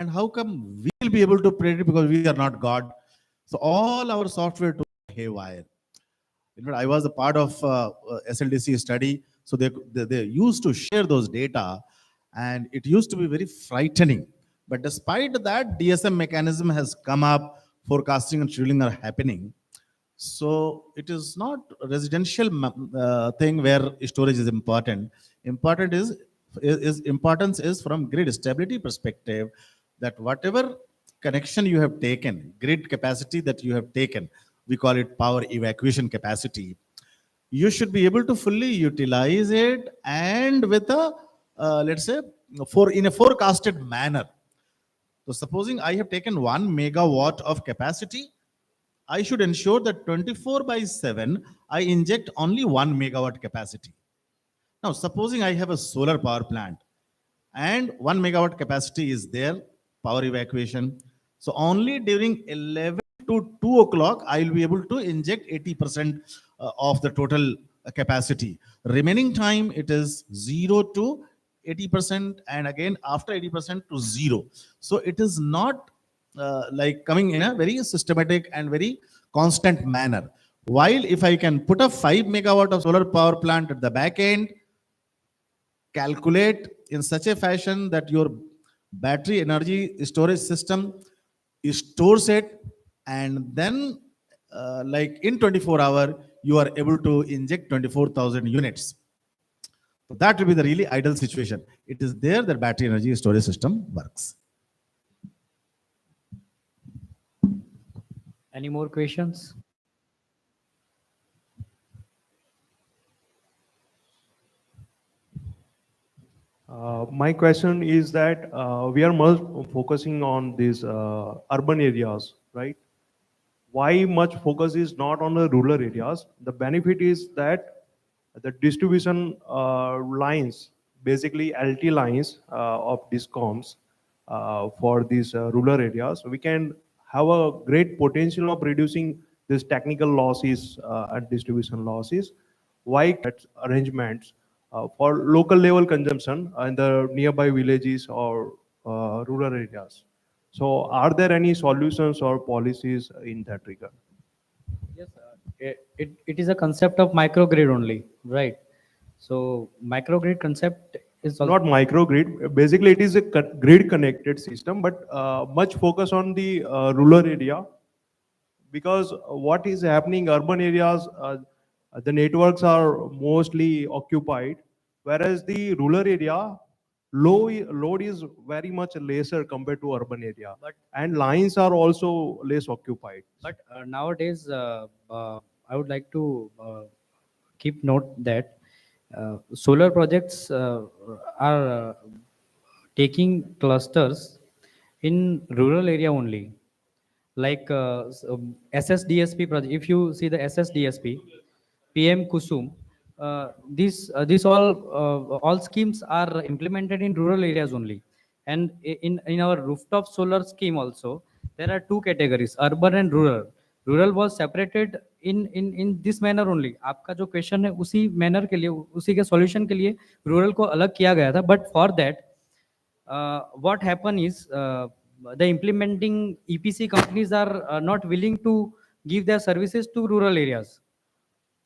And how come we will be able to predict because we are not God? So all our software tools are haywire. In fact, I was a part of SLDC study, so they used to share those data, and it used to be very frightening. But despite that, DSM mechanism has come up, forecasting and scheduling are happening. So it is not a residential thing where storage is important. Important is importance is from grid stability perspective, that whatever connection you have taken, grid capacity that you have taken, we call it power evacuation capacity, you should be able to fully utilize it, and with a let's say for in a forecasted manner. So supposing I have taken 1 megawatt of capacity, I should ensure that 24 by 7, I inject only 1 megawatt capacity. Now, supposing I have a solar power plant and 1 megawatt capacity is there, power evacuation. So only during 11 to 2 o'clock, I will be able to inject 80% of the total capacity. Remaining time, it is 0 to 80%, and again after 80% to 0. So it is not like coming in a very systematic and very constant manner. While if I can put a 5 megawatt of solar power plant at the back end, calculate in such a fashion that your battery energy storage system stores it, and then like in 24 hour you are able to inject 24,000 units. So that will be the really ideal situation. It is there that battery energy storage system works. Any more questions? My question is that we are much focusing on these urban areas, right? Why much focus is not on the rural areas? The benefit is that the distribution lines, basically LT lines of discoms for these rural areas, we can have a great potential of reducing these technical losses and distribution losses. Why arrangements for local level consumption in the nearby villages or rural areas? So are there any solutions or policies in that regard? Yes, it is a concept of microgrid only, right? So microgrid concept is also Not microgrid. Basically, it is a grid connected system, but much focus on the rural area, because what is happening urban areas, the networks are mostly occupied, whereas the rural area load is very much lesser compared to urban area, But and lines are also less occupied. but nowadays, I would like to keep note that solar projects are taking clusters in rural area only, like SSDSP project. If you see the SSDSP, PM Kusum, these all schemes are implemented in rural areas only. And in our rooftop solar scheme also, there are two categories, urban and rural. Rural was separated in this manner only. आपका जो question है उसी manner के लिए, उसी के solution के लिए रूरल को अलग किया गया था. But for that what happen is the implementing EPC companies are not willing to give their services to rural areas.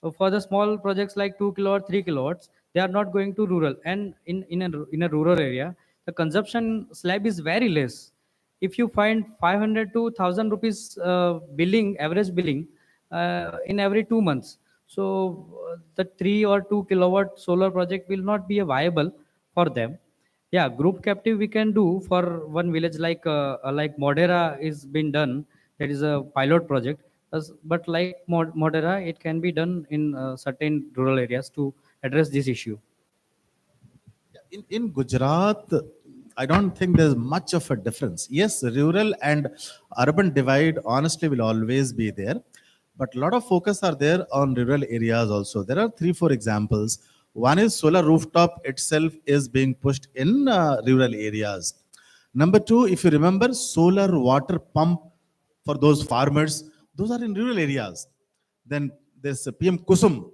So for the small projects like 2 kilowatts, 3 kilowatts, they are not going to rural. And in a rural area, the consumption slab is very less. If you find 500 to 1,000 rupees billing, average billing in every 2 months, so the 3 or 2 kilowatt solar project will not be a viable for them. Yeah, group captive we can do for one village, like Modera is been done. That is a pilot project. But like Modera, it can be done in certain rural areas to address this issue. In Gujarat, I don't think there's much of a difference. Yes, rural and urban divide honestly will always be there, but a lot of focus are there on rural areas also. There are 3, 4 examples. One is solar rooftop itself is being pushed in rural areas. Number two, if you remember, solar water pump for those farmers, those are in rural areas. Then there's PM Kusum,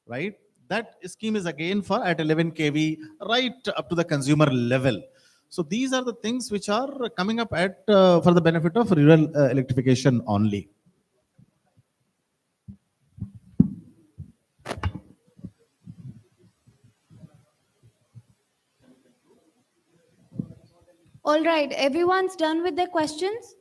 right? That scheme is again for at 11 kV, right up to the consumer level. So these are the things which are coming up at for the benefit of rural electrification only. All right, everyone's done with their questions?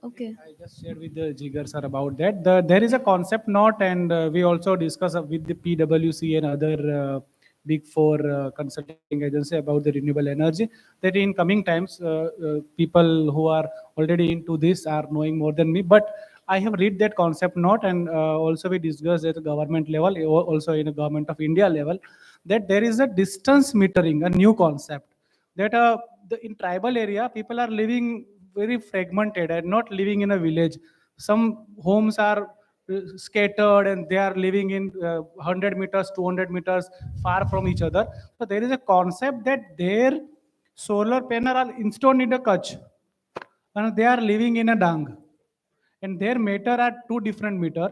Okay. I just shared with the Jigar sir about that. There is a concept note, and we also discuss with the PwC and other big four consulting agency about the renewable energy. That in coming times, people who are already into this are knowing more than me. But I have read that concept note, and also we discussed at the government level, also in the government of India level, that there is a distance metering, a new concept that in tribal area people are living very fragmented and not living in a village. Some homes are scattered and they are living in 100 meters 200 meters far from each other. So there is a concept that their solar panel are installed in a kutch and they are living in a dung, and their meter are two different meter,